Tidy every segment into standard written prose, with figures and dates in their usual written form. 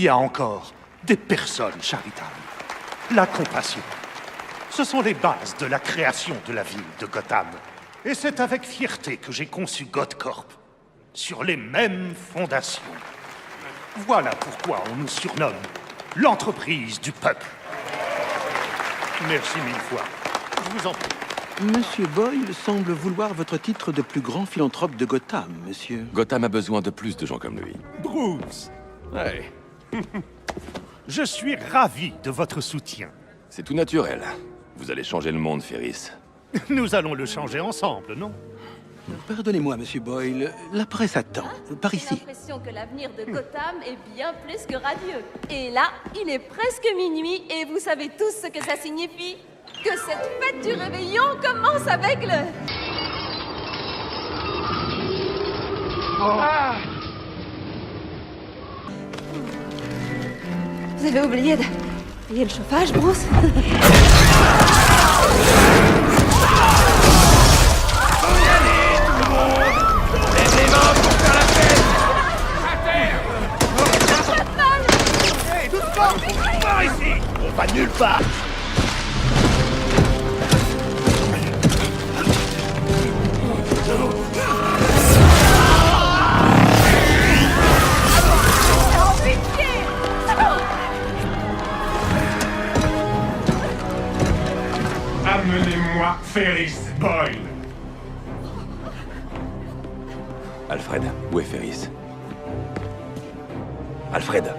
y a encore des personnes charitables. La compassion. Ce sont les bases de la création de la ville de Gotham. Et c'est avec fierté que j'ai conçu GothCorp, sur les mêmes fondations. Voilà pourquoi on nous surnomme l'entreprise du peuple. Merci mille fois. Je vous en prie. Monsieur Boyle semble vouloir votre titre de plus grand philanthrope de Gotham, monsieur. Gotham a besoin de plus de gens comme lui. Bruce, Ouais, je suis ravi de votre soutien. c'est tout naturel. Vous allez changer le monde, Ferris. Nous allons le changer ensemble, non? Pardonnez-moi, monsieur Boyle, la presse attend. Par J'ai ici. l'impression que l'avenir de Gotham est bien plus que radieux. Et là, il est presque minuit et vous savez tous ce que ça signifie? Que cette fête du réveillon commence avec le... Vous avez oublié de payer le chauffage, Bruce? On va nulle part. Amenez-moi Ferris Boyle. Alfred, où est Ferris? Alfred!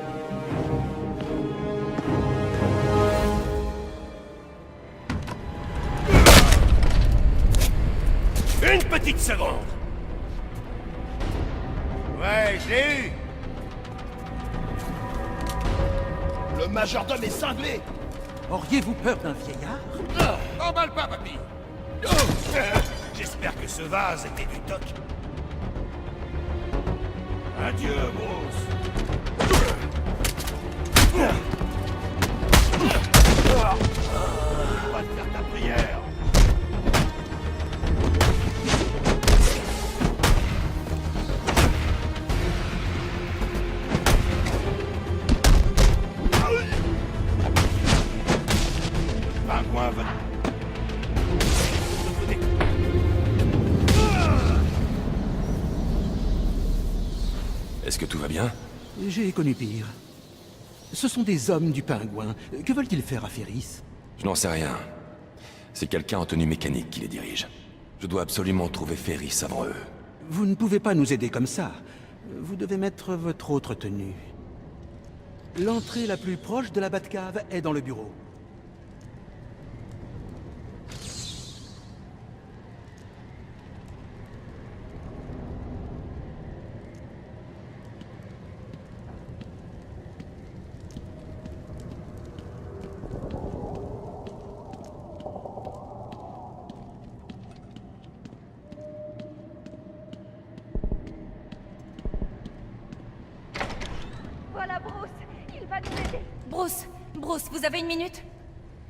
Une petite seconde. Ouais, je l'ai eu. Le majordome est cinglé. Auriez-vous peur d'un vieillard? Emballe pas, papy. J'espère que ce vase était du toc. Adieu, Bruce. Pas de faire ta prière. Pingouin va... Est-ce que tout va bien? J'ai connu pire. Ce sont des hommes du pingouin. Que veulent-ils faire à Ferris? Je n'en sais rien. C'est quelqu'un en tenue mécanique qui les dirige. Je dois absolument trouver Ferris avant eux. Vous ne pouvez pas nous aider comme ça. Vous devez mettre votre autre tenue. L'entrée la plus proche de la Batcave est dans le bureau. Voilà, Bruce. Il va nous aider. Bruce, vous avez une minute?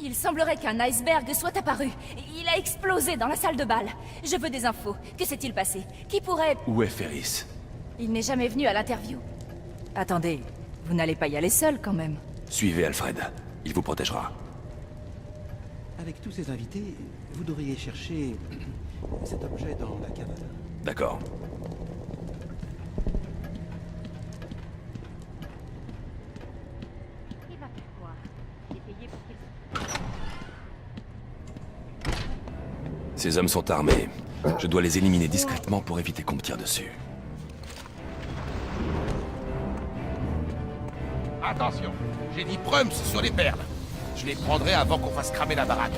Il semblerait qu'un iceberg soit apparu. Il a explosé dans la salle de bal. Je veux des infos. Que s'est-il passé? Qui pourrait... Où est Ferris? Il n'est jamais venu à l'interview. Attendez, vous n'allez pas y aller seul quand même. Suivez Alfred. Il vous protégera. Avec tous ces invités, vous devriez chercher cet objet dans la cave. D'accord. Il va faire quoi? J'ai payé pour qu'il... Ces hommes sont armés. Je dois les éliminer discrètement pour éviter qu'on me tire dessus. Attention, j'ai dit Prums sur les perles. Je les prendrai avant qu'on fasse cramer la baraque.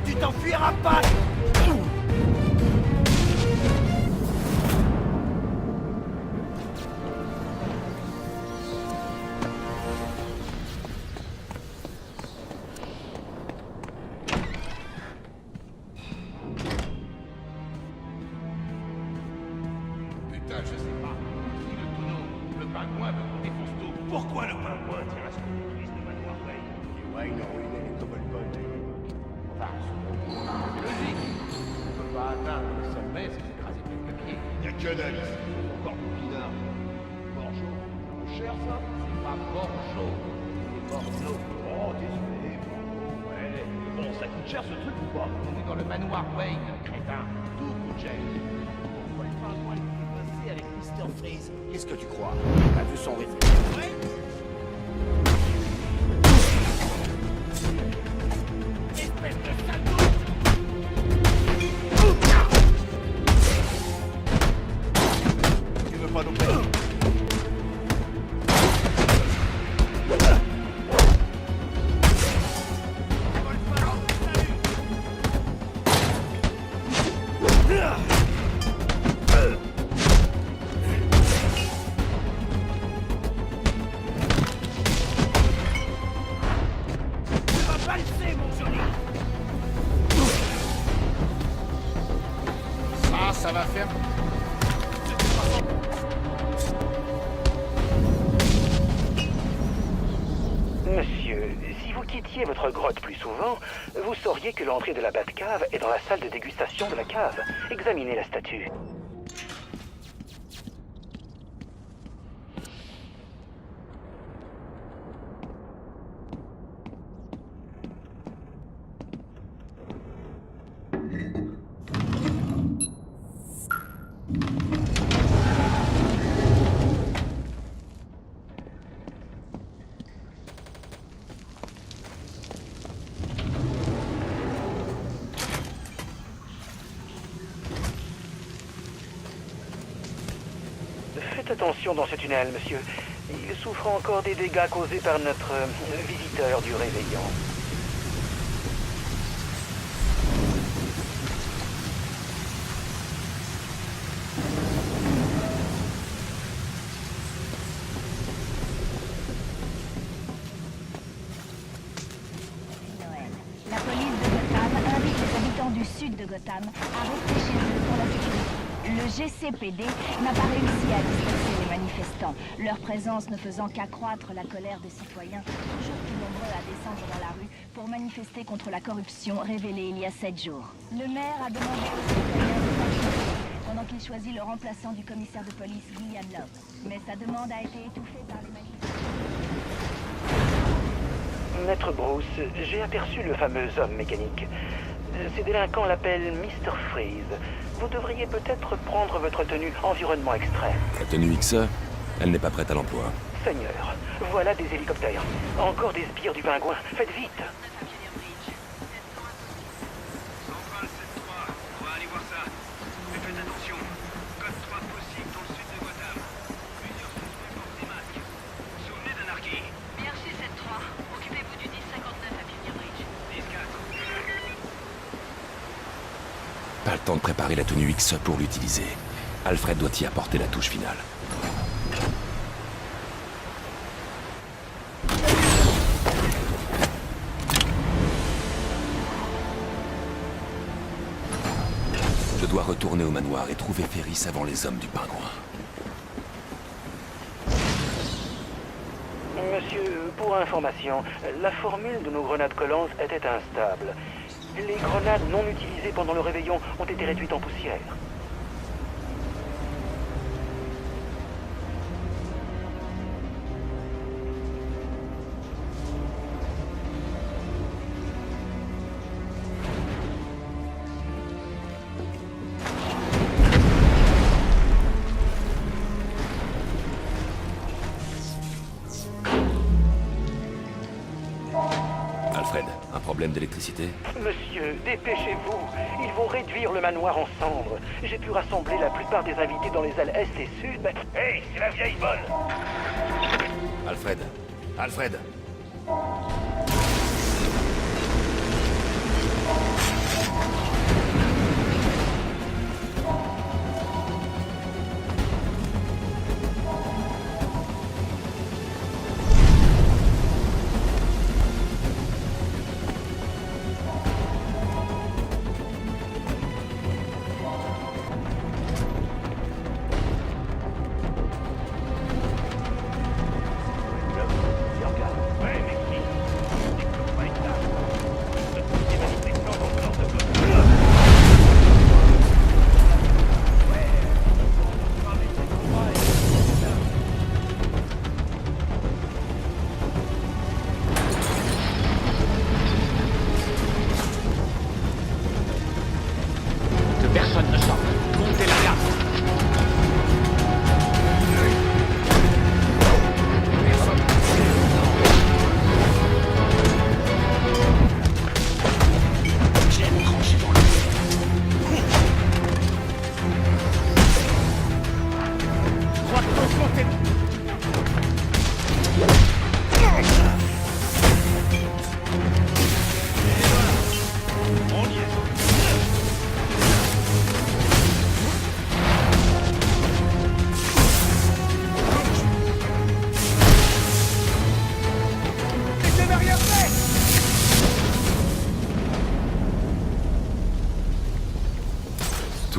Tu t'enfuiras pas. Putain, je sais pas. Qui le tonneau? Le pingouin veut qu'on défonce tout. Pourquoi le pingouin tire à ce crise de Manoir Wayne? Et Wayne a ruiné les Cobblepot à l'époque. Enfin, c'est logique. On ne peut pas atteindre le sommet sans écraser que dalle ici. Encore plus pinard. Borjo, c'est cher ça? C'est pas Borjo, c'est Bordeaux. Oh, désolé. Ouais, bon, ça coûte cher ce truc ou pas? On est dans le manoir Wayne, crétin. Tout coûte cher. On va pas loin de passer avec Mr. Freeze. Qu'est-ce que tu crois? T'as vu son réflexe? Espèce de salaud! Tu veux pas nous payer? Ça va faire. Monsieur, si vous quittiez votre grotte plus souvent, vous sauriez que l'entrée de la Batcave est dans la salle de dégustation de la cave. Examinez la statue. Faites attention dans ce tunnel, monsieur. Il souffre encore des dégâts causés par notre visiteur du réveillon. Noël. La police de Gotham invite les habitants du sud de Gotham à rester chez eux pour la sécurité. Le GCPD n'a pas réussi à disperser les manifestants, leur présence ne faisant qu'accroître la colère des citoyens, toujours plus nombreux à descendre dans la rue pour manifester contre la corruption révélée il y a 7 jours. Le maire a demandé aux citoyens de s'inquiéter pendant qu'il choisit le remplaçant du commissaire de police, Gillian Love. Mais sa demande a été étouffée par les manifestants. Maître Bruce, j'ai aperçu le fameux homme mécanique. Ces délinquants l'appellent Mr. Freeze. Vous devriez peut-être prendre votre tenue environnement extrême. La tenue XE, elle n'est pas prête à l'emploi. Seigneur, voilà des hélicoptères. Encore des sbires du pingouin. Faites vite. Centrale 7-3, on va aller voir ça. Mais faites attention. Code 3 possible dans le sud de Gotham. Plusieurs suspects portent des masques. Souvenez d'anarchie. Merci 7-3. Occupez-vous du 1059 à Pioneer Bridge. 10-4. Pas le temps de préparer la tenue XE pour l'utiliser. Alfred doit y apporter la touche finale. Je dois retourner au manoir et trouver Ferris avant les hommes du pingouin. Monsieur, pour information, la formule de nos grenades collantes était instable. Les grenades non utilisées pendant le réveillon ont été réduites en poussière. Alfred, un problème d'électricité? Monsieur, dépêchez-vous. Ils vont réduire le manoir en cendres. J'ai pu rassembler la plupart des invités dans les ailes Est et Sud, mais... Hey, c'est la vieille bonne! Alfred! Alfred!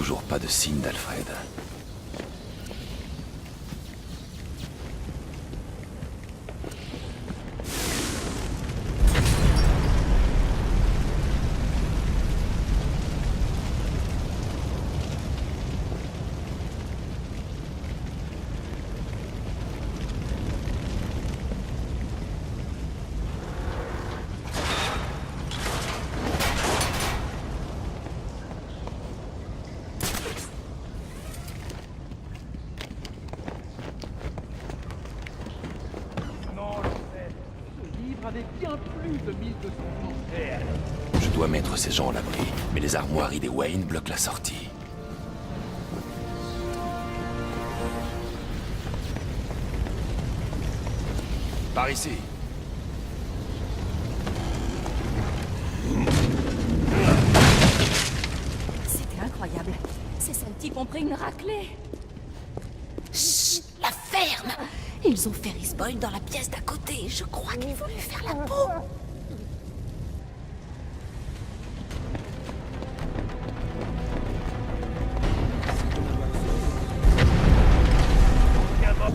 Toujours pas de signe d'Alfred. Je dois mettre ces gens à l'abri, mais les armoiries des Wayne bloquent la sortie. Par ici. C'était incroyable. Ces sales types ont pris une raclée. Chut, la ferme! Ils ont Ferris Boyle dans la pièce d'à côté. Je crois qu'il faut lui faire la peau.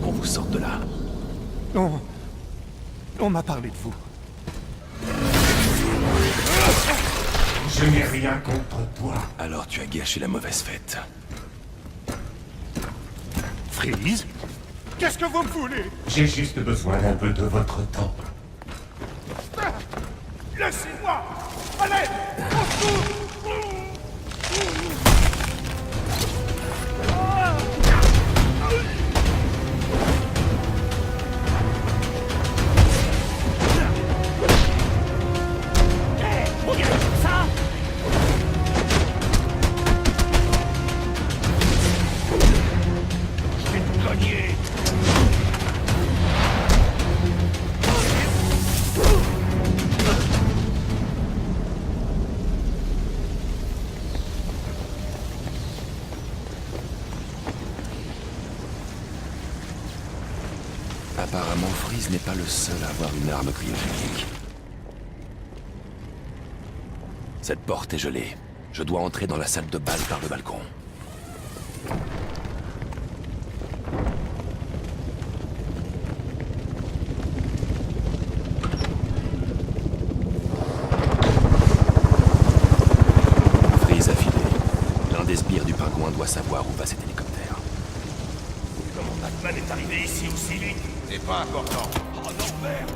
Qu'on vous sorte de là. On m'a parlé de vous. Je n'ai rien contre toi. Alors tu as gâché la mauvaise fête. Freeze? Qu'est-ce que vous me voulez? J'ai juste besoin d'un peu de votre temps. Laissez-moi! Allez! Au secours! Apparemment, Freeze n'est pas le seul à avoir une arme cryogénique. Cette porte est gelée. Je dois entrer dans la salle de bal par le balcon. Freeze affilé. L'un des sbires du pingouin doit savoir où va cet hélicoptère. Comment Batman est arrivé ici aussi vite? C'est pas important. Oh non, merde!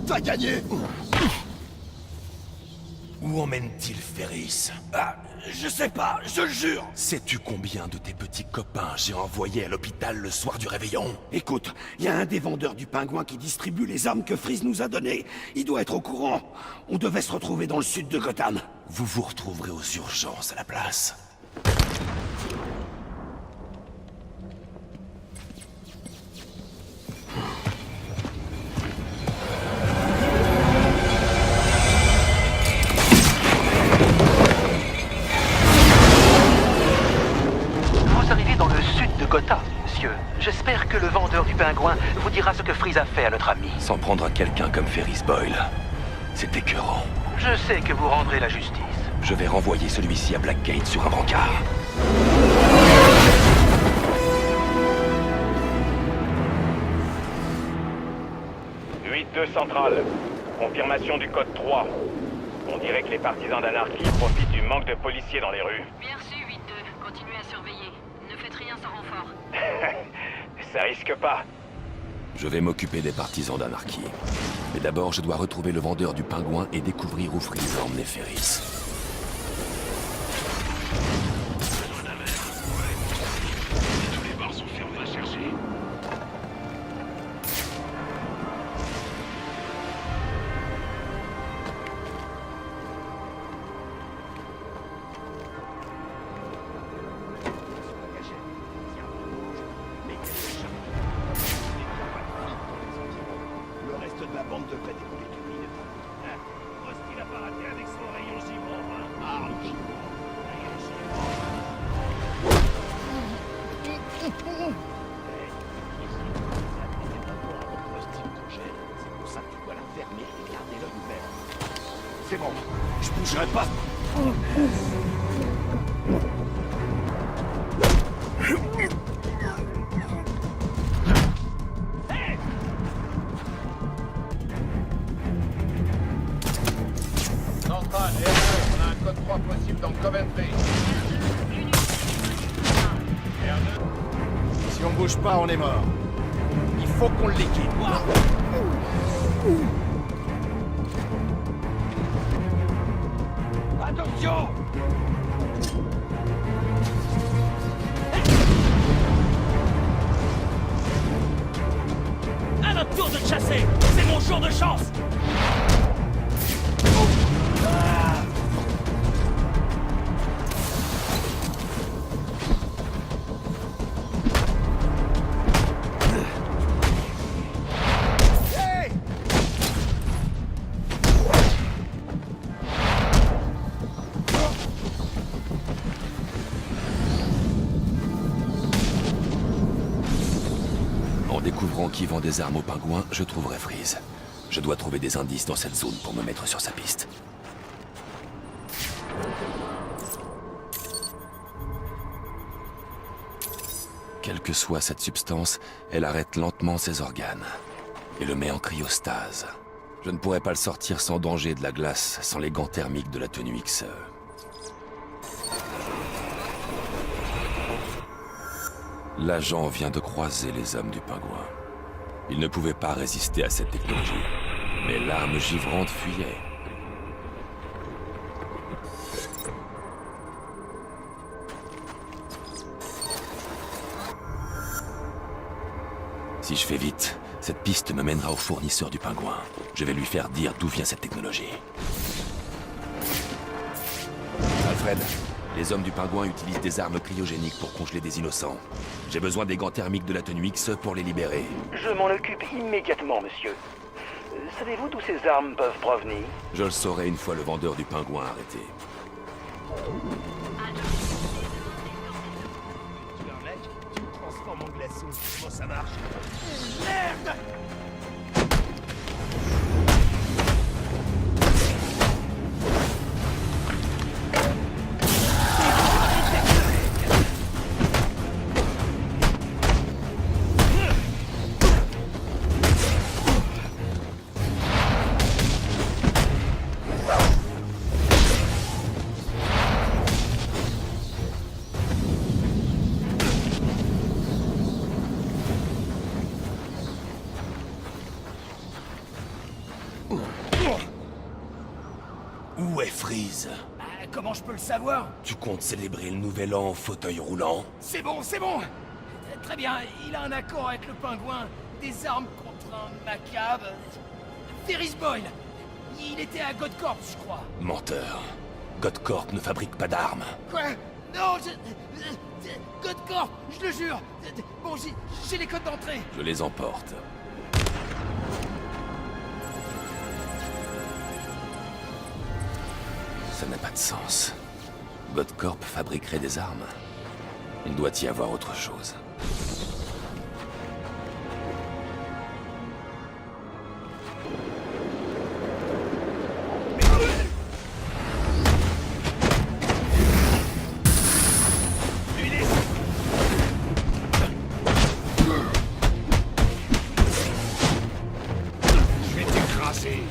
T'as gagné! Où emmène-t-il Ferris? Ah, je sais pas, je le jure! Sais-tu combien de tes petits copains j'ai envoyés à l'hôpital le soir du réveillon? Écoute, il y a un des vendeurs du pingouin qui distribue les armes que Freeze nous a données. Il doit être au courant. On devait se retrouver dans le sud de Gotham. Vous vous retrouverez aux urgences à la place. Vous arrivez dans le sud de Gotham, monsieur. J'espère que le vendeur du pingouin vous dira ce que Freeze a fait à notre ami. S'en prendre à quelqu'un comme Ferris Boyle, c'est écœurant. Je sais que vous rendrez la justice. Je vais renvoyer celui-ci à Blackgate sur un brancard. 8-2 centrale. Confirmation du code 3. On dirait que les partisans d'anarchie profitent du manque de policiers dans les rues. Bien reçu, 8-2. Continuez à surveiller. Ne faites rien sans renfort. Ça risque pas. Je vais m'occuper des partisans d'Anarchy. Mais d'abord, je dois retrouver le vendeur du pingouin et découvrir où Freeze a emmené Ferris. Tous les bars sont fermés, va chercher. Le reste de la bande devrait dérouler d'une minute. Rust, il a pas raté avec son rayon givrant, hein. C'est pour ça que tu dois la fermer et garder l'œil ouvert. C'est bon, je bougerai pas. Central, on a un code 3 possible dans Coventry. Si on bouge pas, on est mort. Il faut qu'on le liquide. Attention! À notre tour de chasser. C'est mon jour de chance. En découvrant qui vend des armes aux pingouins, je trouverai Freeze. Je dois trouver des indices dans cette zone pour me mettre sur sa piste. Quelle que soit cette substance, elle arrête lentement ses organes et le met en cryostase. Je ne pourrais pas le sortir sans danger de la glace, sans les gants thermiques de la tenue XE. L'agent vient de croiser les hommes du pingouin. Il ne pouvait pas résister à cette technologie, mais l'arme givrante fuyait. Si je fais vite, cette piste me mènera au fournisseur du pingouin. Je vais lui faire dire d'où vient cette technologie. Alfred, les hommes du pingouin utilisent des armes cryogéniques pour congeler des innocents. J'ai besoin des gants thermiques de la tenue X pour les libérer. Je m'en occupe immédiatement, monsieur. Savez-vous d'où ces armes peuvent provenir? Je le saurai une fois le vendeur du pingouin arrêté. Tu es un mec, tu me transformes en glaçon. Comment ça marche? Merde! Où est Freeze? Comment je peux le savoir? Tu comptes célébrer le nouvel an en fauteuil roulant? C'est bon, c'est bon! Très bien, il a un accord avec le pingouin. Des armes contre un macabre. Ferris Boyle! Il était à Godcorp, je crois. Menteur. Godcorp ne fabrique pas d'armes. Quoi? Non, Godcorp, je le jure! Bon, j'ai les codes d'entrée. Je les emporte. Ça n'a pas de sens. Godcorp fabriquerait des armes. Il doit y avoir autre chose. Je vais t'écraser.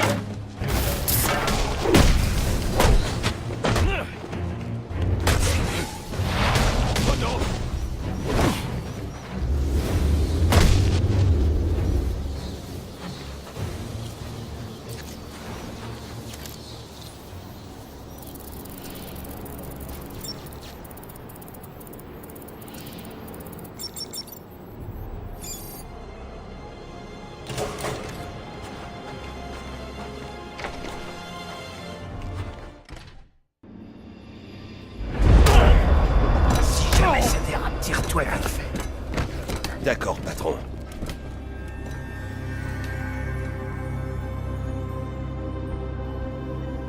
Occupe-toi vite fait. D'accord, patron.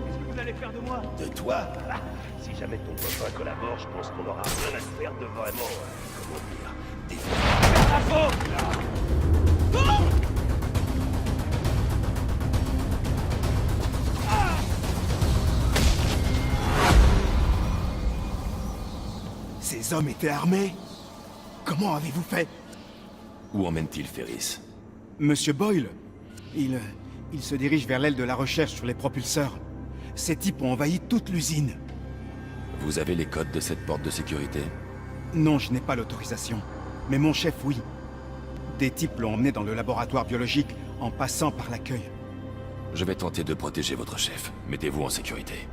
Qu'est-ce que vous allez faire de moi? De toi? Si jamais ton copain collabore, je pense qu'on aura rien à se faire de vraiment... comment dire... Ces hommes étaient armés? Comment avez-vous fait? Où emmène-t-il Ferris? Monsieur Boyle, il se dirige vers l'aile de la recherche sur les propulseurs. Ces types ont envahi toute l'usine. Vous avez les codes de cette porte de sécurité? Non, je n'ai pas l'autorisation. Mais mon chef, oui. Des types l'ont emmené dans le laboratoire biologique en passant par l'accueil. Je vais tenter de protéger votre chef. Mettez-vous en sécurité.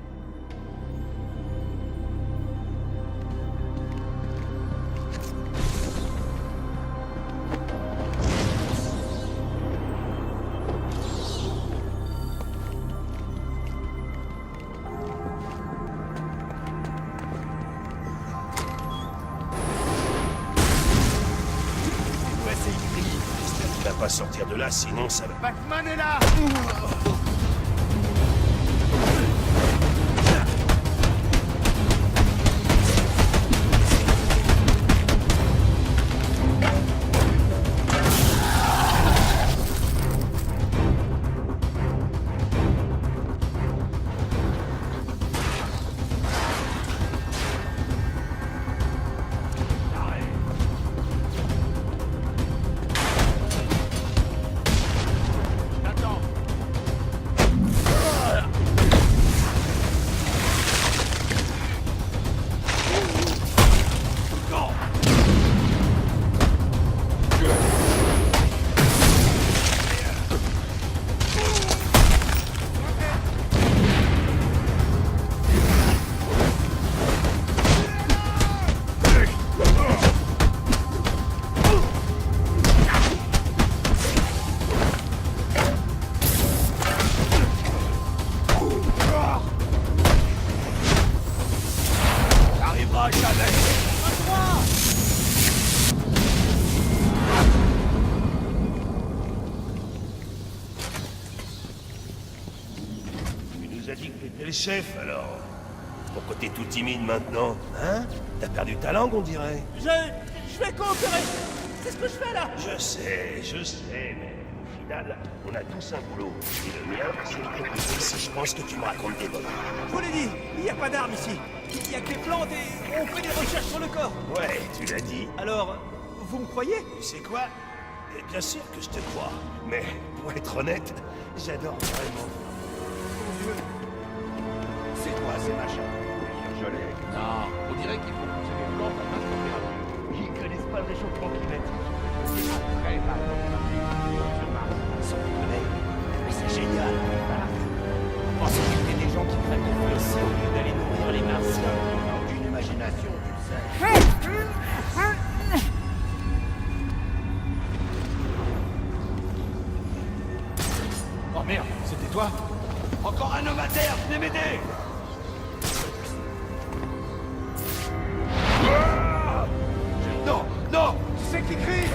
Tu vas pas sortir de là, sinon ça va... Batman est là! T'es le chef, alors. Pourquoi t'es tout timide maintenant, hein? T'as perdu ta langue, on dirait. Je vais coopérer. C'est ce que je fais là. Je sais, mais au final, on a tous un boulot. Et le mien, c'est de t'écouter si je pense que tu me racontes des bonnes. Je vous l'ai dit, il n'y a pas d'armes ici. Il n'y a que des plantes et on fait des recherches sur le corps. Ouais, tu l'as dit. Alors, vous me croyez? Tu sais quoi? Bien sûr que je te crois. Mais, pour être honnête, j'adore vraiment. C'est quoi ces machins? Je l'ai. Non, on dirait qu'il faut pousser des plantes à basse température. Ils connaissent pas le réchauffement climatique. C'est pas très bas température sur Mars. Sans déconner. Mais c'est génial. Pensez qu'il y a des gens qui crèvent de faim ici au lieu d'aller nourrir les Martiens. Ils n'ont aucune imagination, tu le sais. Oh merde, c'était toi? Encore un homme à terre, venez m'aider! Non, non! C'est qui crie?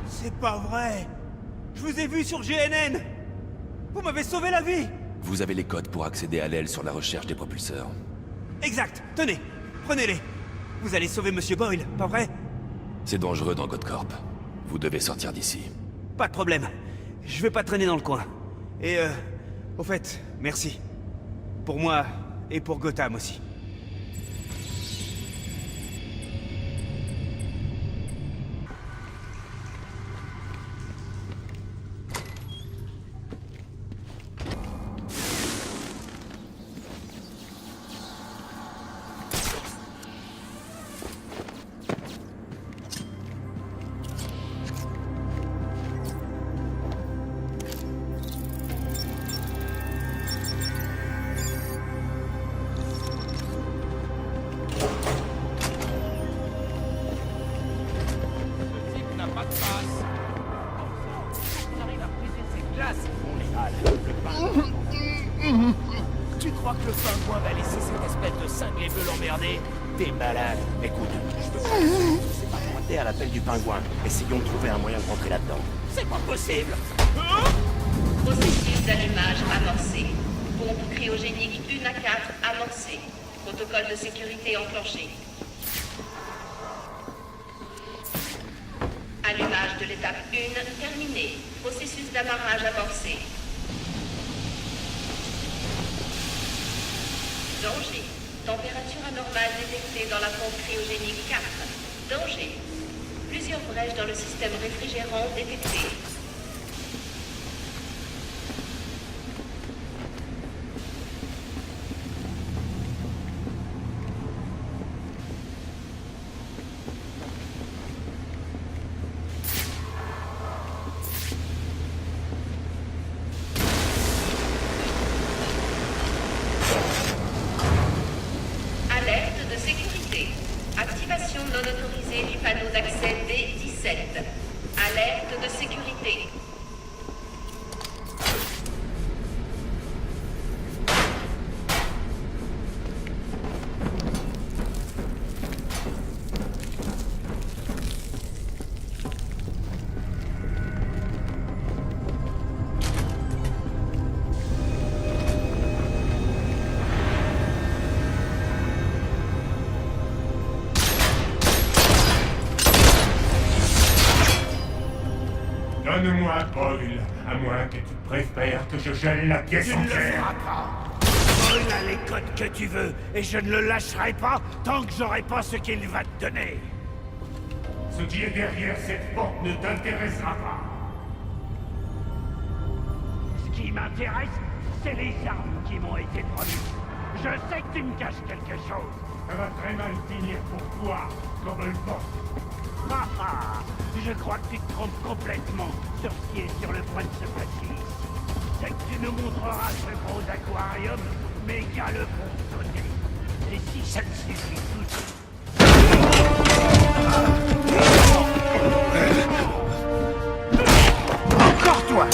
C'est pas vrai. Je vous ai vu sur GNN. Vous m'avez sauvé la vie. Vous avez les codes pour accéder à l'aile sur la recherche des propulseurs. Exact. Tenez, prenez-les. Vous allez sauver Monsieur Boyle, pas vrai? C'est dangereux dans Godcorp. Vous devez sortir d'ici. Pas de problème. Je vais pas traîner dans le coin. Et au fait, merci. Pour moi et pour Gotham aussi. cinglé veut l'emmerder. T'es malade. Écoute, je peux pas. C'est pas pointé à l'appel du pingouin. Essayons de trouver un moyen de rentrer là-dedans. C'est pas possible. Processus d'allumage amorcé. Pompe cryogénique 1 à 4 amorcée. Protocole de sécurité enclenché. Allumage de l'étape 1 terminé. Processus d'amarrage amorcé. Danger. Température anormale détectée dans la pompe cryogénique 4. Danger. Plusieurs brèches dans le système réfrigérant détectées. Alerte de sécurité. Activation non autorisée du panneau d'accès D17. Alerte de sécurité. Donne-moi Boyle, à moins que tu préfères que je gèle la pièce entière. Boyle a les codes que tu veux, et je ne le lâcherai pas tant que j'aurai pas ce qu'il va te donner. Ce qui est derrière cette porte ne t'intéressera pas. Ce qui m'intéresse, c'est les armes qui m'ont été promises. Je sais que tu me caches quelque chose. Ça va très mal finir pour toi, Cobblepot. Je crois que tu te trompes complètement sur ce qui est sur le point de se passer ici. C'est que tu nous montreras ce gros aquarium, mais qu'à le pour sauter. Et si ça te suffit tout... Encore toi!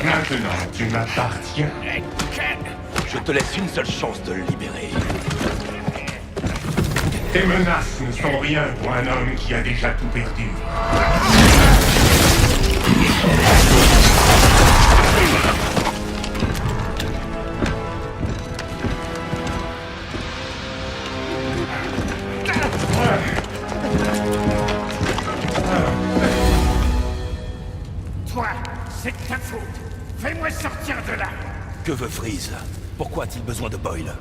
Maintenant, tu m'appartiens. Je te laisse une seule chance de le libérer. Tes menaces ne sont rien pour un homme qui a déjà tout perdu. Toi, c'est de ta faute. Fais-moi sortir de là. Que veut Freeze? Pourquoi a-t-il besoin de Boyle?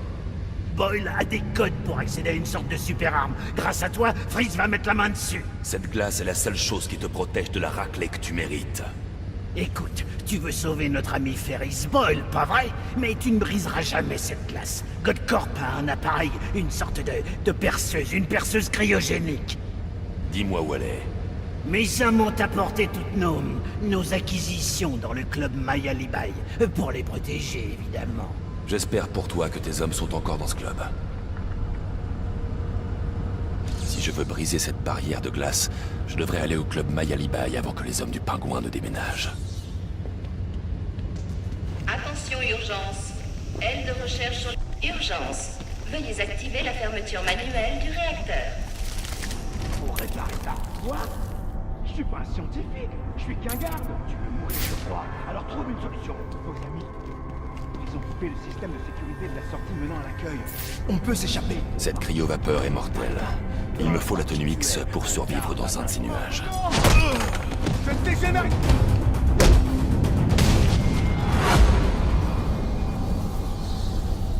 Boyle a des codes pour accéder à une sorte de super arme. Grâce à toi, Freeze va mettre la main dessus. Cette glace est la seule chose qui te protège de la raclée que tu mérites. Écoute, tu veux sauver notre ami Ferris Boyle, pas vrai? Mais tu ne briseras jamais cette glace. Godcorp a un appareil, une sorte de perceuse, une perceuse cryogénique. Dis-moi où elle est. Mes hommes ont apporté toutes nos acquisitions dans le club Maya Libai, pour les protéger, évidemment. J'espère pour toi que tes hommes sont encore dans ce club. Si je veux briser cette barrière de glace, je devrais aller au club Maya Libai avant que les hommes du pingouin ne déménagent. Attention urgence. Aile de recherche sur... Urgence. Veuillez activer la fermeture manuelle du réacteur. Pour réparer ça, quoi? Je suis pas un scientifique, je suis qu'un garde. Tu veux mourir, je crois. Alors trouve une solution. Vos amis, ils ont coupé le système de sécurité de la sortie menant à l'accueil. On peut s'échapper. Cette cryo-vapeur est mortelle. Il me faut la tenue X pour survivre dans un de ces nuages. Faites dégénérer!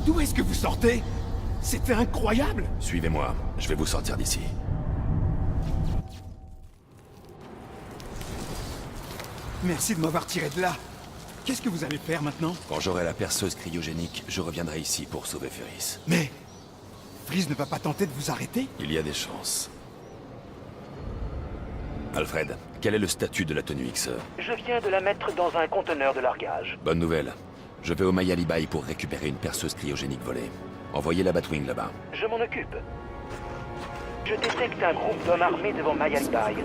D'où est-ce que vous sortez? C'était incroyable! Suivez-moi, je vais vous sortir d'ici. Merci de m'avoir tiré de là. Qu'est-ce que vous allez faire maintenant? Quand j'aurai la perceuse cryogénique, je reviendrai ici pour sauver Ferris. Mais... Freeze ne va pas tenter de vous arrêter? Il y a des chances. Alfred, quel est le statut de la tenue X? Je viens de la mettre dans un conteneur de largage. Bonne nouvelle. Je vais au Mayali Bay pour récupérer une perceuse cryogénique volée. Envoyez la Batwing là-bas. Je m'en occupe. Je détecte un groupe d'hommes armés devant Mayali Bay.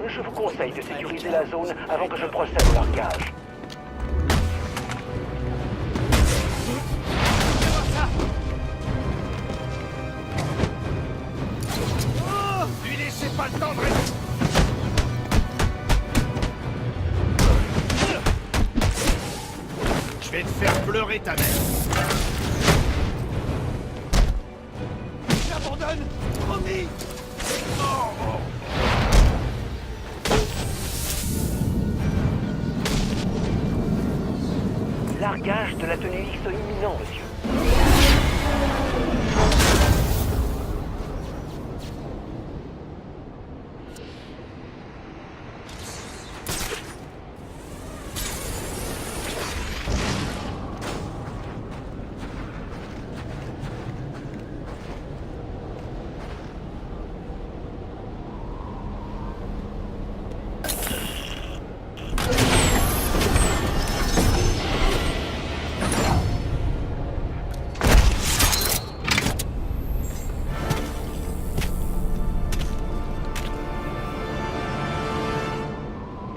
Je vous conseille de sécuriser la zone avant que je procède au largage. Lui laissez pas le temps de rester. Je vais te faire pleurer ta mère. J'abandonne. Promis. Largage de la tenue X imminent, monsieur.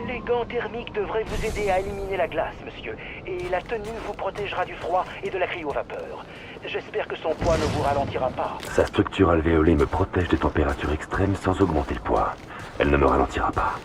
Les gants thermiques devraient vous aider à éliminer la glace, monsieur. Et la tenue vous protégera du froid et de la cryovapeur. J'espère que son poids ne vous ralentira pas. Sa structure alvéolée me protège des températures extrêmes sans augmenter le poids. Elle ne me ralentira pas.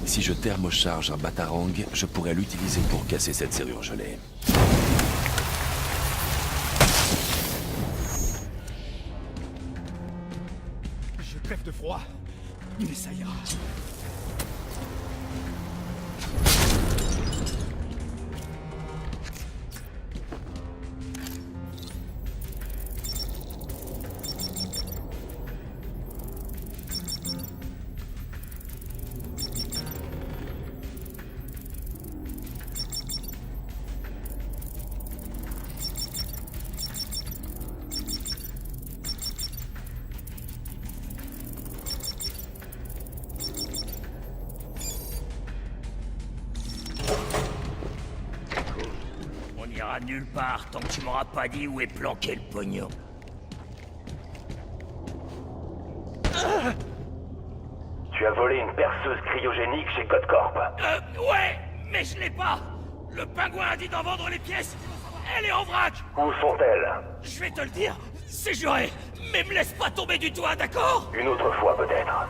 Si je thermocharge un Batarang, je pourrais l'utiliser pour casser cette serrure gelée. Je crève de froid, mais ça ira. On n'ira nulle part tant que tu m'auras pas dit où est planqué le pognon. Tu as volé une perceuse cryogénique chez Godcorp. Ouais, mais je l'ai pas. Le pingouin a dit d'en vendre les pièces. Elle est en vrac. Où sont-elles? Je vais te le dire, c'est juré. Mais me laisse pas tomber du toit, d'accord? Une autre fois peut-être.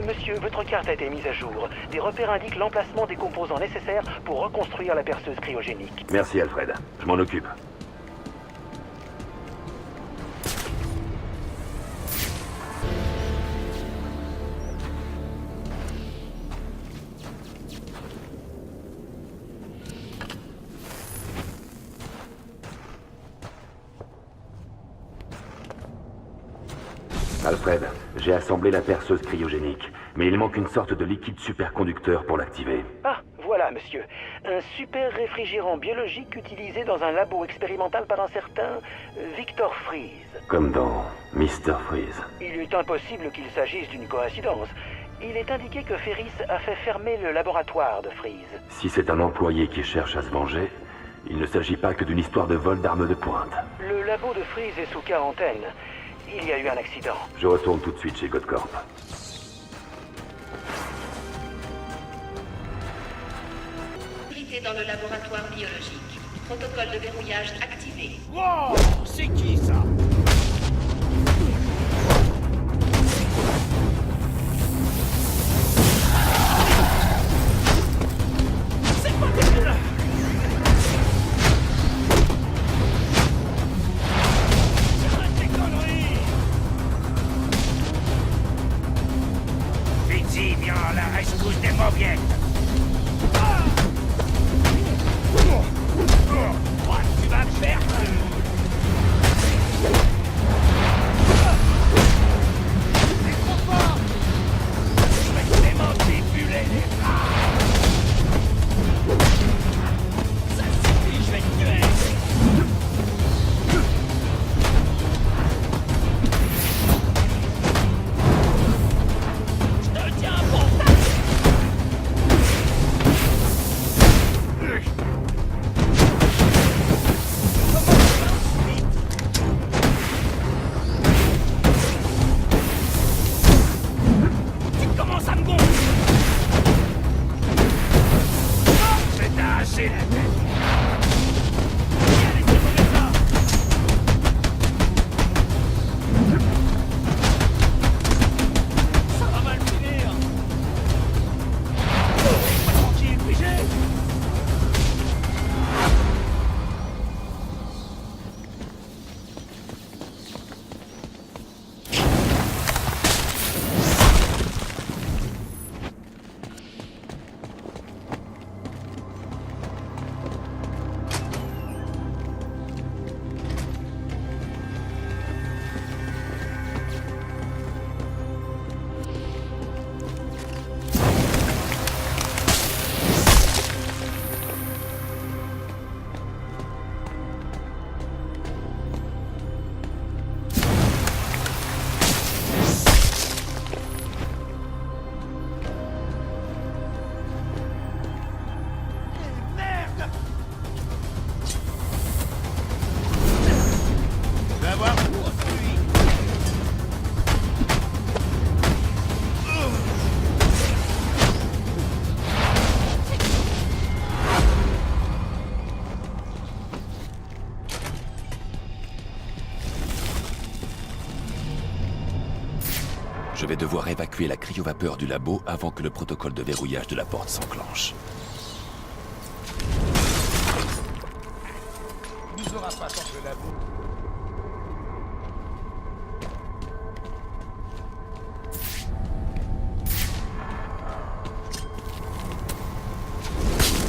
Monsieur, votre carte a été mise à jour. Des repères indiquent l'emplacement des composants nécessaires pour reconstruire la perceuse cryogénique. Merci Alfred, je m'en occupe. Alfred, j'ai assemblé la perceuse cryogénique, mais il manque une sorte de liquide superconducteur pour l'activer. Ah, voilà Voilà, monsieur. Un super réfrigérant biologique utilisé dans un labo expérimental par un certain Victor Freeze. Comme dans Mr. Freeze. Il est impossible qu'il s'agisse d'une coïncidence. Il est indiqué que Ferris a fait fermer le laboratoire de Freeze. Si c'est un employé qui cherche à se venger, il ne s'agit pas que d'une histoire de vol d'armes de pointe. Le labo de Freeze est sous quarantaine. Il y a eu un accident. Je retourne tout de suite chez Godcorp. Sécurité dans le laboratoire biologique. Protocole de verrouillage activé. Wow! C'est qui ça? C'est pas possible! C'est des conneries! Vite-y, viens à la rescousse des mauviettes! Tu vas me faire c'est trop fort. Je vais te démantibuler les bras. Ça suffit, je vais te tuer. Je te tiens bon. Je vais devoir évacuer la cryovapeur du labo avant que le protocole de verrouillage de la porte s'enclenche. Il nous aura pas tant que le labo.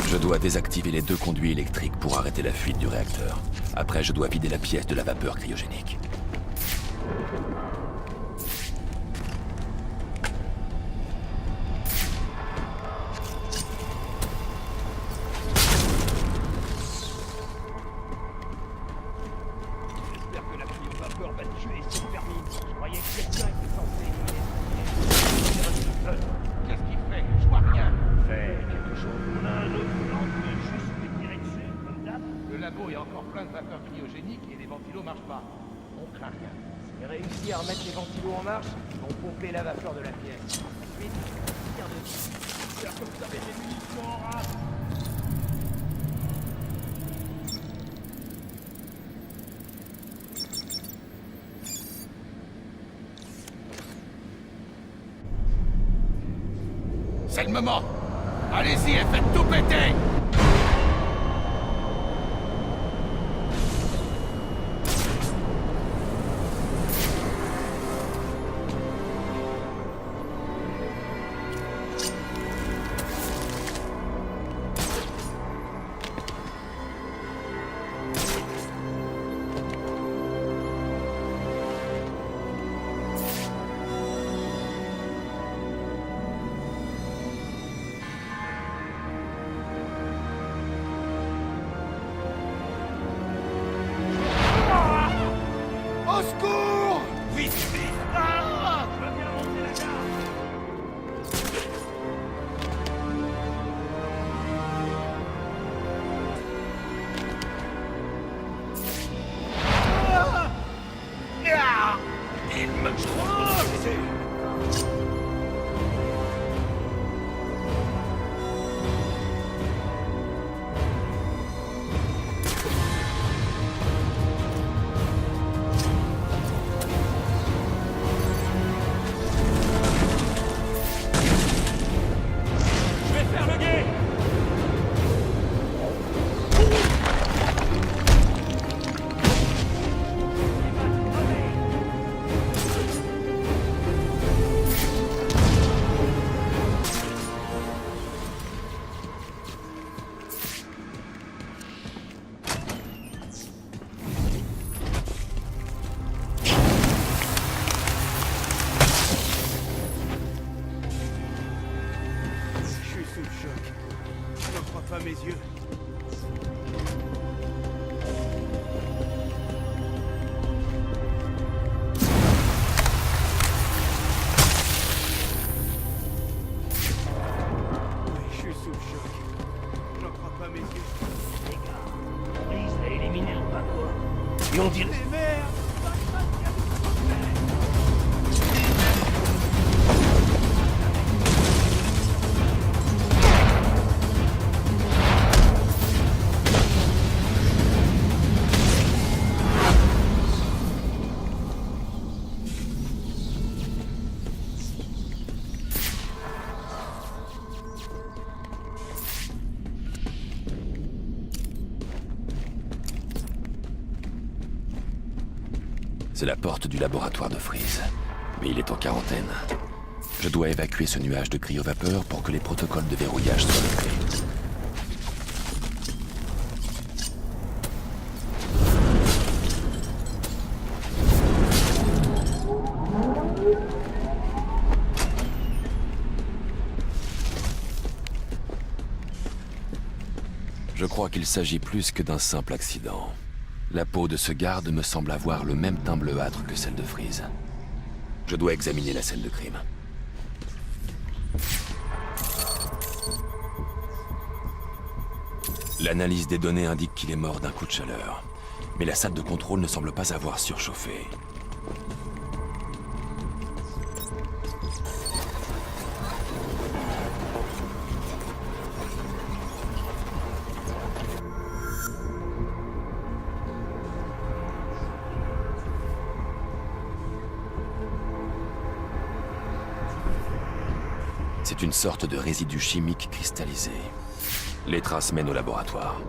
Je dois désactiver les 2 conduits électriques pour arrêter la fuite du réacteur. Après, je dois vider la pièce de la vapeur cryogénique. C'est le moment. Allez-y et faites tout péter. pas mes yeux. Oui, je suis sous le choc. J'en crois pas mes yeux. Les gars, Freeze l'a éliminé ou pas quoi? Et on dirait... Mais merde! C'est la porte du laboratoire de Freeze. Mais il est en quarantaine. Je dois évacuer ce nuage de cryovapeur pour que les protocoles de verrouillage soient levés. Je crois qu'il s'agit plus que d'un simple accident. La peau de ce garde me semble avoir le même teint bleuâtre que celle de Freeze. Je dois examiner la scène de crime. L'analyse des données indique qu'il est mort d'un coup de chaleur. Mais la salle de contrôle ne semble pas avoir surchauffé. C'est une sorte de résidu chimique cristallisé. Les traces mènent au laboratoire.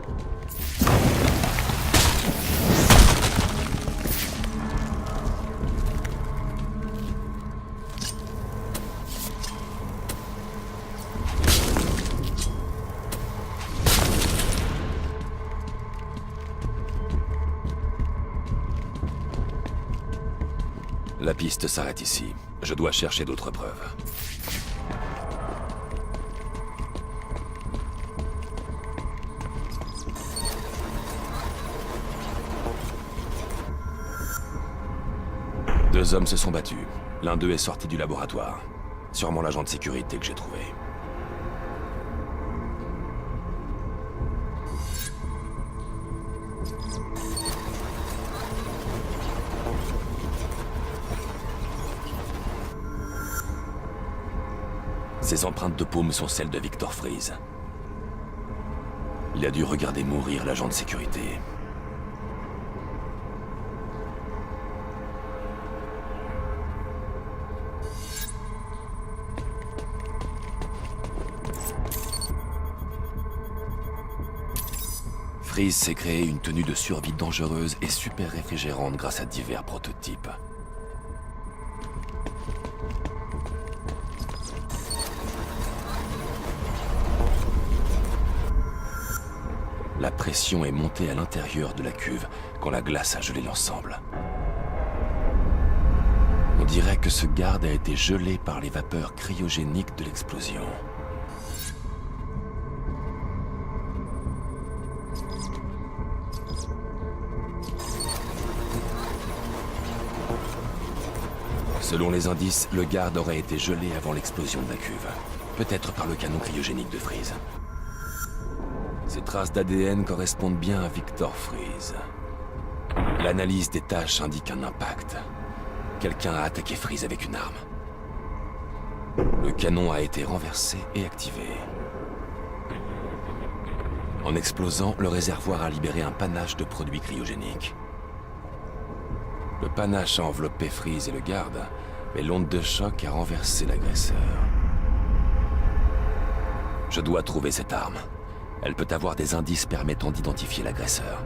La piste s'arrête ici. Je dois chercher d'autres preuves. Deux hommes se sont battus. L'un d'eux est sorti du laboratoire. Sûrement l'agent de sécurité que j'ai trouvé. Ces empreintes de paume sont celles de Victor Freeze. Il a dû regarder mourir l'agent de sécurité. Freeze s'est créé une tenue de survie dangereuse et super réfrigérante grâce à divers prototypes. La pression est montée à l'intérieur de la cuve quand la glace a gelé l'ensemble. On dirait que ce garde a été gelé par les vapeurs cryogéniques de l'explosion. Selon les indices, le garde aurait été gelé avant l'explosion de la cuve. Peut-être par le canon cryogénique de Freeze. Ces traces d'ADN correspondent bien à Victor Freeze. L'analyse des taches indique un impact. Quelqu'un a attaqué Freeze avec une arme. Le canon a été renversé et activé. En explosant, le réservoir a libéré un panache de produits cryogéniques. Le panache a enveloppé Freeze et le garde, mais l'onde de choc a renversé l'agresseur. Je dois trouver cette arme. Elle peut avoir des indices permettant d'identifier l'agresseur.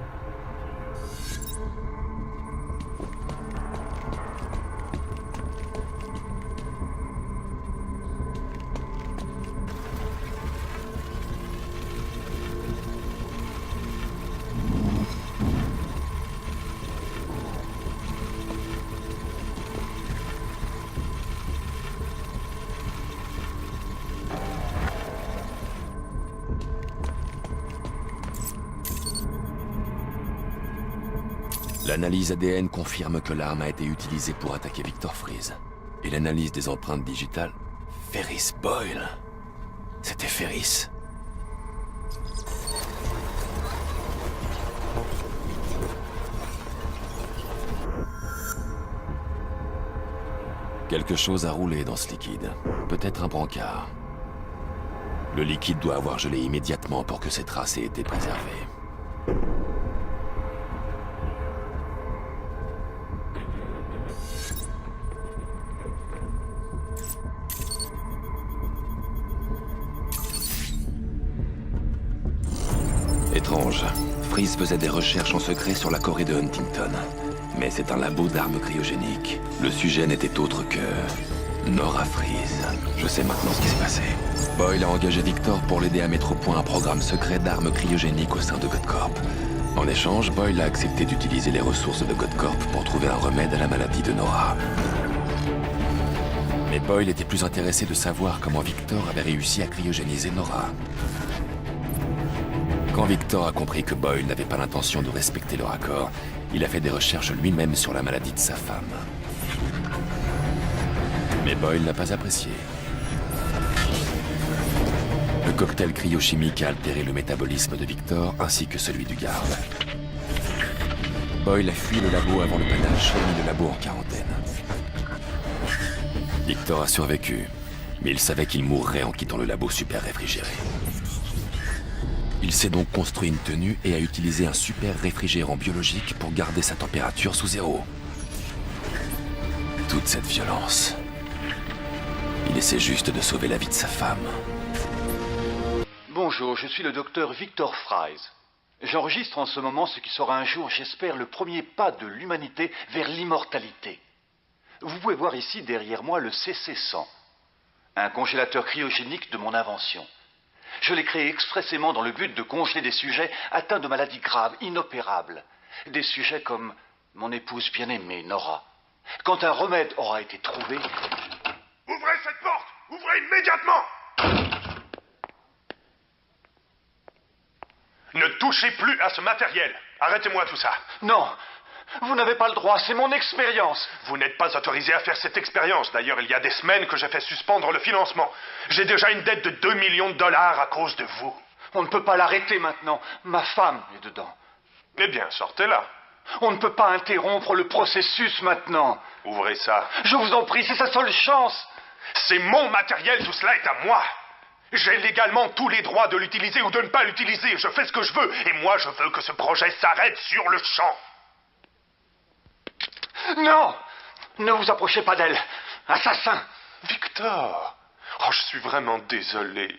L'analyse ADN confirme que l'arme a été utilisée pour attaquer Victor Freeze. Et l'analyse des empreintes digitales... Ferris Boyle. C'était Ferris. Quelque chose a roulé dans ce liquide. Peut-être un brancard. Le liquide doit avoir gelé immédiatement pour que ces traces aient été préservées. Étrange. Freeze faisait des recherches en secret sur la Corée de Huntington. Mais c'est un labo d'armes cryogéniques. Le sujet n'était autre que... Nora Freeze. Je sais maintenant ce qui s'est passé. Boyle a engagé Victor pour l'aider à mettre au point un programme secret d'armes cryogéniques au sein de Godcorp. En échange, Boyle a accepté d'utiliser les ressources de Godcorp pour trouver un remède à la maladie de Nora. Mais Boyle était plus intéressé de savoir comment Victor avait réussi à cryogéniser Nora. Quand Victor a compris que Boyle n'avait pas l'intention de respecter leur accord, il a fait des recherches lui-même sur la maladie de sa femme. Mais Boyle n'a pas apprécié. Le cocktail cryochimique a altéré le métabolisme de Victor ainsi que celui du garde. Boyle a fui le labo avant le panache et a mis le labo en quarantaine. Victor a survécu, mais il savait qu'il mourrait en quittant le labo super réfrigéré. Il s'est donc construit une tenue et a utilisé un super réfrigérant biologique pour garder sa température sous zéro. Toute cette violence. Il essaie juste de sauver la vie de sa femme. Bonjour, je suis le docteur Victor Freeze. J'enregistre en ce moment ce qui sera un jour, j'espère, le premier pas de l'humanité vers l'immortalité. Vous pouvez voir ici derrière moi le CC-100, un congélateur cryogénique de mon invention. Je l'ai créé expressément dans le but de congeler des sujets atteints de maladies graves, inopérables. Des sujets comme mon épouse bien-aimée, Nora. Quand un remède aura été trouvé... Ouvrez cette porte! Ouvrez immédiatement! Ne touchez plus à ce matériel. Arrêtez-moi tout ça. Non, vous n'avez pas le droit, c'est mon expérience. Vous n'êtes pas autorisé à faire cette expérience. D'ailleurs, il y a des semaines que j'ai fait suspendre le financement. J'ai déjà une dette de 2 millions de dollars à cause de vous. On ne peut pas l'arrêter maintenant. Ma femme est dedans. Eh bien, sortez-la. On ne peut pas interrompre le processus maintenant. Ouvrez ça. Je vous en prie, c'est sa seule chance. C'est mon matériel, tout cela est à moi. J'ai légalement tous les droits de l'utiliser ou de ne pas l'utiliser. Je fais ce que je veux. Et moi, je veux que ce projet s'arrête sur le champ. Non! Ne vous approchez pas d'elle. Assassin! Victor! Oh, je suis vraiment désolé.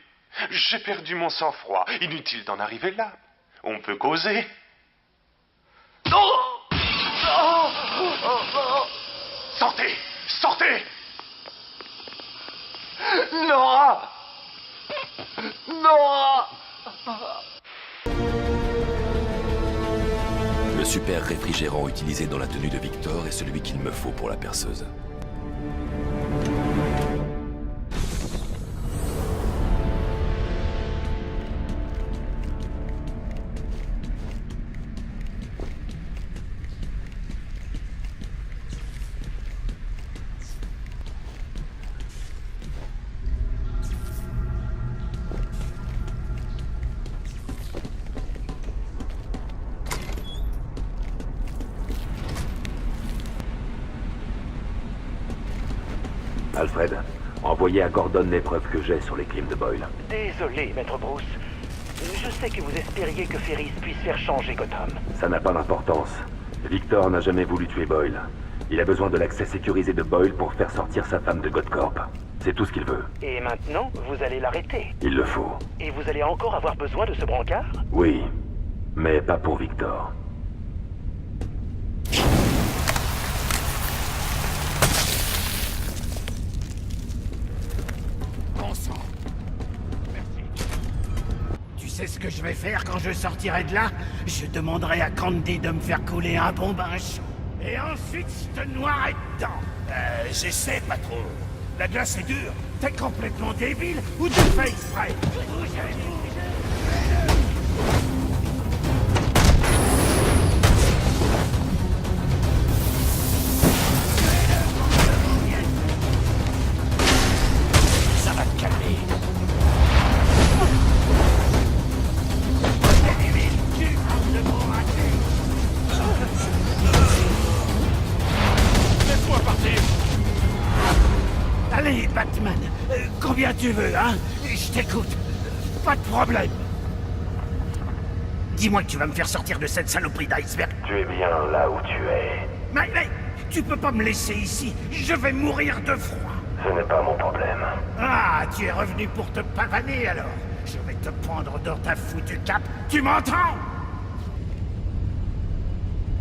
J'ai perdu mon sang-froid. Inutile d'en arriver là. On peut causer. Oh! Oh! Oh! Oh! Sortez! Sortez! Nora! Nora! Le super réfrigérant utilisé dans la tenue de Victor est celui qu'il me faut pour la perceuse. Alfred, envoyez à Gordon les preuves que j'ai sur les crimes de Boyle. Désolé, Maître Bruce. Je sais que vous espériez que Ferris puisse faire changer Gotham. Ça n'a pas d'importance. Victor n'a jamais voulu tuer Boyle. Il a besoin de l'accès sécurisé de Boyle pour faire sortir sa femme de Godcorp. C'est tout ce qu'il veut. Et maintenant, vous allez l'arrêter. Il le faut. Et vous allez encore avoir besoin de ce brancard? Oui, mais pas pour Victor. Tu sais ce que je vais faire quand je sortirai de là? Je demanderai à Candy de me faire couler un bon bain chaud. Et ensuite, je te noierai dedans. J'essaie, patron. La glace est dure. T'es complètement débile ou tu fais exprès? tu veux, hein? Je t'écoute. Pas de problème. Dis-moi que tu vas me faire sortir de cette saloperie d'iceberg. Tu es bien là où tu es. Mais, tu peux pas me laisser ici. Je vais mourir de froid. Ce n'est pas mon problème. Ah, tu es revenu pour te pavaner alors. Je vais te prendre dans ta foutue cape. Tu m'entends?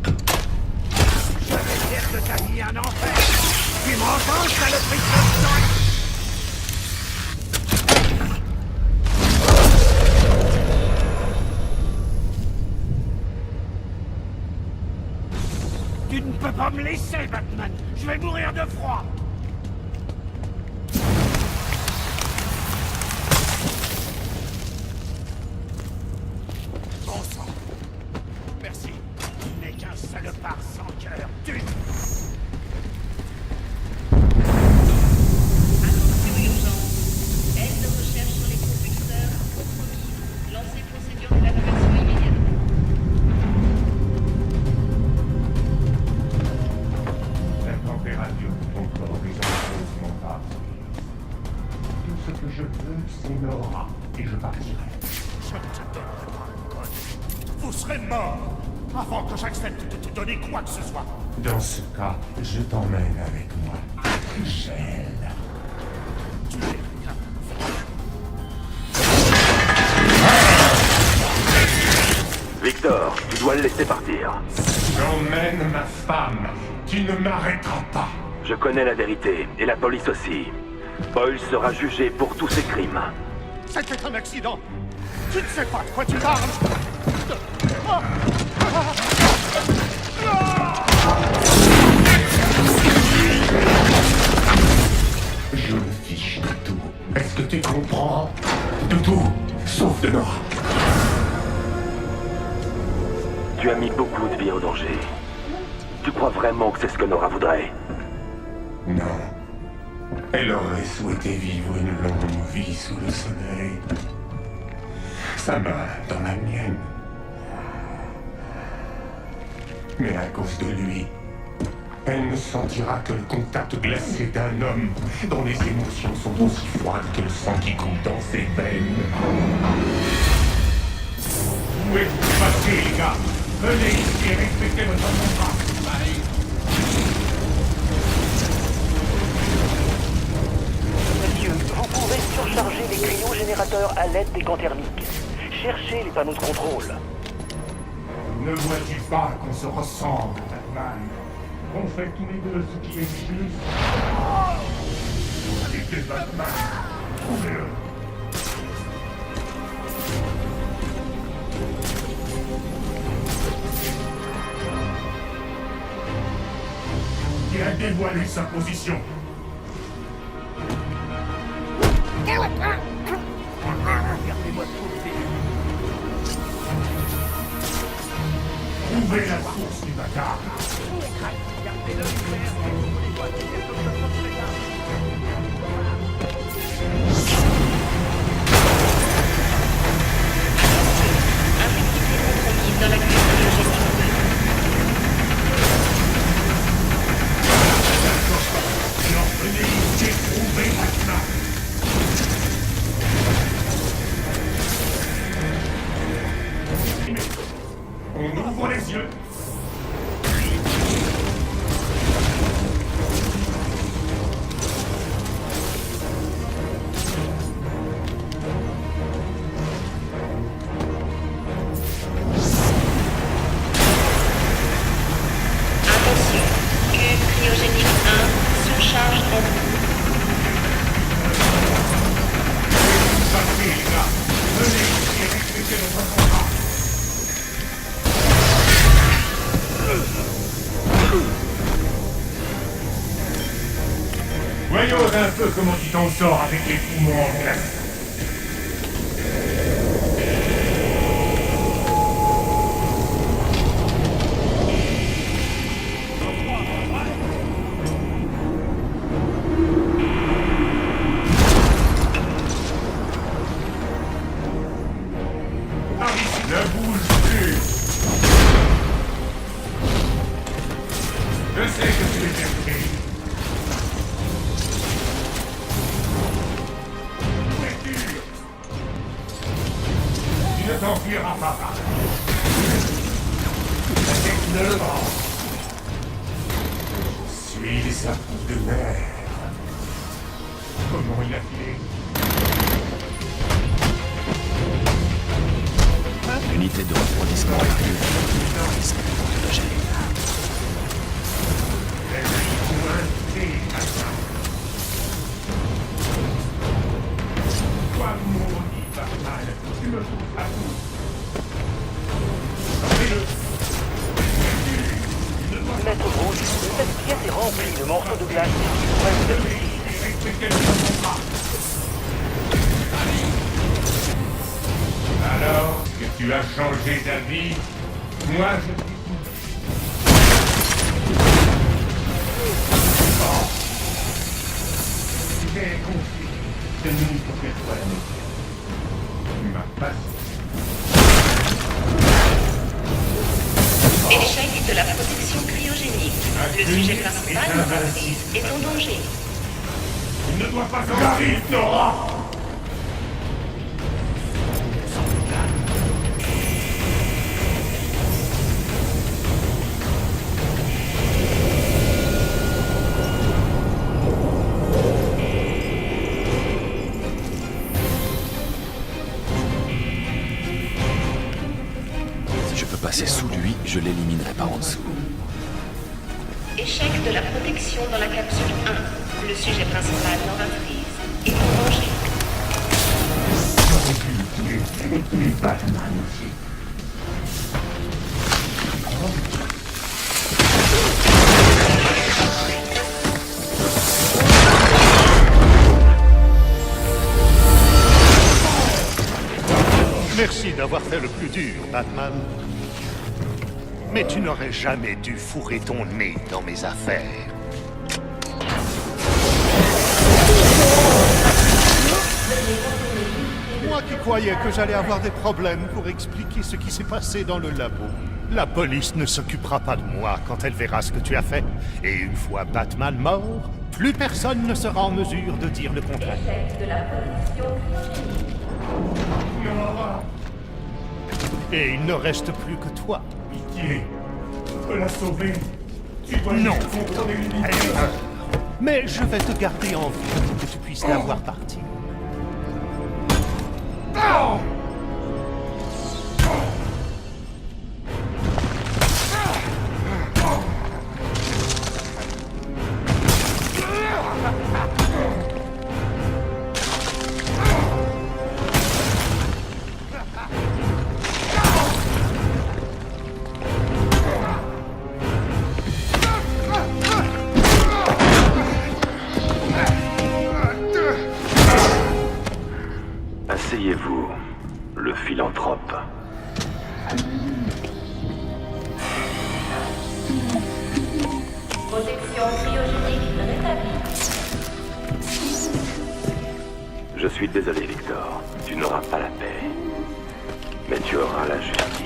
Je vais faire de ta vie un enfer. Tu m'entends, saloperie de sang? Tu ne peux pas me laisser, Batman. Je vais mourir de froid. Bon sang. Merci. Tu n'es qu'un salopard sans cœur. Attention urgence. Aide de recherche sur les propulseurs. Lancez procédure d'évacuation immédiate. La température de ton corps est dangereusement basse. Tout ce que je veux, c'est Nora, et je partirai. Je ne te donnerai pas le code. Vous serez mort avant que j'accepte de te donner quoi que ce soit. Dans ce cas, je t'emmène avec moi. Gel. Tu es rien. Victor, tu dois le laisser partir. J'emmène ma femme. Tu ne m'arrêteras pas. Je connais la vérité, et la police aussi. Boyle sera jugé pour tous ses crimes. C'était un accident. Tu ne sais pas de quoi tu parles. Je me fiche de tout. Est-ce que tu comprends? De tout, sauf de Nora. Tu as mis beaucoup de vie en danger. Tu crois vraiment que c'est ce que Nora voudrait? Non. Elle aurait souhaité vivre une longue vie sous le soleil. Sa main dans la mienne. Mais à cause de lui, elle ne sentira que le contact glacé d'un homme dont les émotions sont aussi froides que le sang qui coule dans ses veines. Où êtes-vous passés, les gars? Venez ici et respectez votre contrat. Monsieur, vous pouvez surcharger les cryogénérateurs à l'aide des gants thermiques. Cherchez les panneaux de contrôle. Ne vois-tu pas qu'on se ressemble, Batman? On fait tous les deux ce qui est juste. Vous arrêtez Batman. Trouvez-le. Qui a dévoilé sa position? Regardez-moi trouver. Trouvez la source du bâtard. Dans la cuve cryogénique. Alors venez ici et trouvez Batman. On ouvre les yeux. Attention, cuve cryogénique 1, surcharge en cours. Partez, les gars. Venez ici et respectez notre contrat. Voyons un peu comment tu t'en sors avec les poumons en glace. Ne bouge plus. Je sais que tu es perturbé. ne t'enfuiras pas par là. Avec 9 ans. Je suis sa fille de mère. Comment il a filé? L'unité de refroidissement est plus antigène. Toi, maudit Batman, tu me trouves à tout. Maître Bruce, cette pièce est remplie de morceaux de glace qui pourraient vous être utiles. Alors que tu as changé d'avis, moi je dis j'ai compris que nous pour que toi la métier. Tu m'as pas. Échec de la protection cryogénique. Le sujet principal est en danger. Il ne doit pas en arriver, Nora. Passer sous lui, je l'éliminerai par en dessous. Échec de la protection dans la capsule 1. Le sujet principal, Nora Freeze, est en danger. J'aurais pu tuer Batman aussi. Merci d'avoir fait le plus dur, Batman. Mais tu n'aurais jamais dû fourrer ton nez dans mes affaires. Moi qui croyais que j'allais avoir des problèmes pour expliquer ce qui s'est passé dans le labo. La police ne s'occupera pas de moi quand elle verra ce que tu as fait. Et une fois Batman mort, plus personne ne sera en mesure de dire le contraire. Et il ne reste plus que toi. Pitié, tu peux la sauver. Tu dois Non, contrôler l'unité. elle meurt. Mais je vais te garder en vie pour que tu puisses la voir partir. Non! Asseyez-vous, le philanthrope. Protection cryogénique rétablie. Je suis désolé, Victor. Tu n'auras pas la paix. Mais tu auras la justice.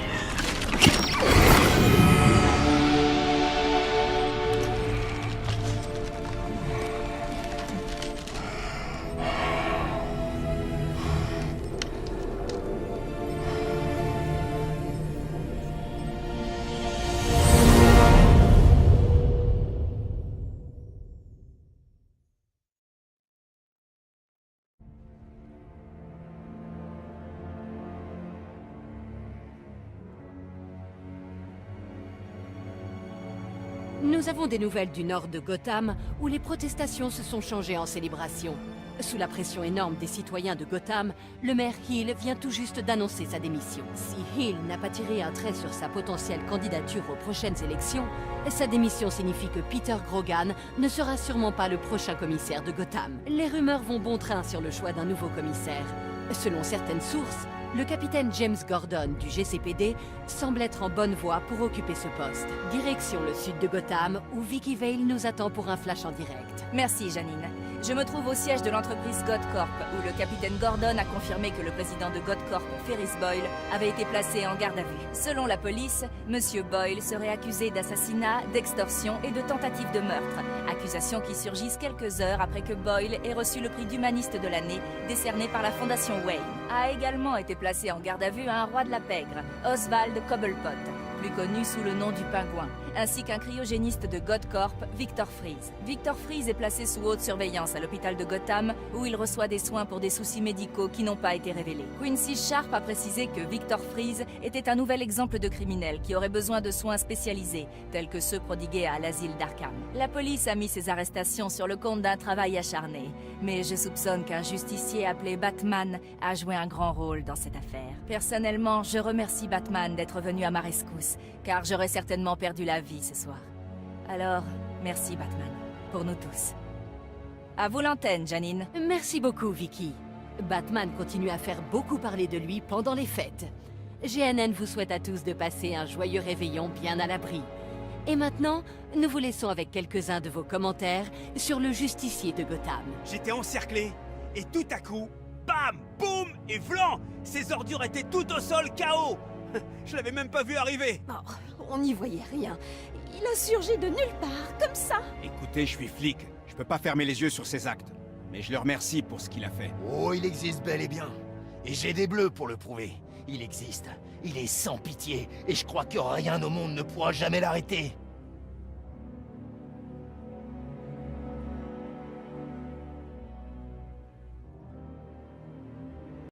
Nous avons des nouvelles du nord de Gotham, où les protestations se sont changées en célébration. Sous la pression énorme des citoyens de Gotham, le maire Hill vient tout juste d'annoncer sa démission. Si Hill n'a pas tiré un trait sur sa potentielle candidature aux prochaines élections, sa démission signifie que Peter Grogan ne sera sûrement pas le prochain commissaire de Gotham. Les rumeurs vont bon train sur le choix d'un nouveau commissaire. Selon certaines sources, le capitaine James Gordon du GCPD semble être en bonne voie pour occuper ce poste. Direction le sud de Gotham, où Vicky Vale nous attend pour un flash en direct. Merci, Janine. Je me trouve au siège de l'entreprise Godcorp, où le capitaine Gordon a confirmé que le président de Godcorp, Ferris Boyle, avait été placé en garde à vue. Selon la police, Monsieur Boyle serait accusé d'assassinat, d'extorsion et de tentative de meurtre. Accusations qui surgissent quelques heures après que Boyle ait reçu le prix d'humaniste de l'année, décerné par la Fondation Wayne. A également été placé en garde à vue un roi de la pègre, Oswald Cobblepot, plus connu sous le nom du Pingouin, ainsi qu'un cryogéniste de Godcorp, Victor Freeze. Victor Freeze est placé sous haute surveillance à l'hôpital de Gotham, où il reçoit des soins pour des soucis médicaux qui n'ont pas été révélés. Quincy Sharp a précisé que Victor Freeze était un nouvel exemple de criminel qui aurait besoin de soins spécialisés, tels que ceux prodigués à l'asile d'Arkham. La police a mis ces arrestations sur le compte d'un travail acharné, mais je soupçonne qu'un justicier appelé Batman a joué un grand rôle dans cette affaire. Personnellement, je remercie Batman d'être venu à ma rescousse, car j'aurais certainement perdu la vie ce soir. Alors, merci Batman, pour nous tous. À vous l'antenne, Janine. Merci beaucoup, Vicky. Batman continue à faire beaucoup parler de lui pendant les fêtes. GNN vous souhaite à tous de passer un joyeux réveillon bien à l'abri. Et maintenant, nous vous laissons avec quelques-uns de vos commentaires sur le justicier de Gotham. J'étais encerclé, et tout à coup, bam, boum, et vlan! Ces ordures étaient tout au sol, KO! Je l'avais même pas vu arriver! Oh, on n'y voyait rien. Il a surgi de nulle part, comme ça. Écoutez, je suis flic. Je peux pas fermer les yeux sur ses actes. Mais je le remercie pour ce qu'il a fait. Oh, il existe bel et bien. Et j'ai des bleus pour le prouver. Il existe. Il est sans pitié. Et je crois que rien au monde ne pourra jamais l'arrêter.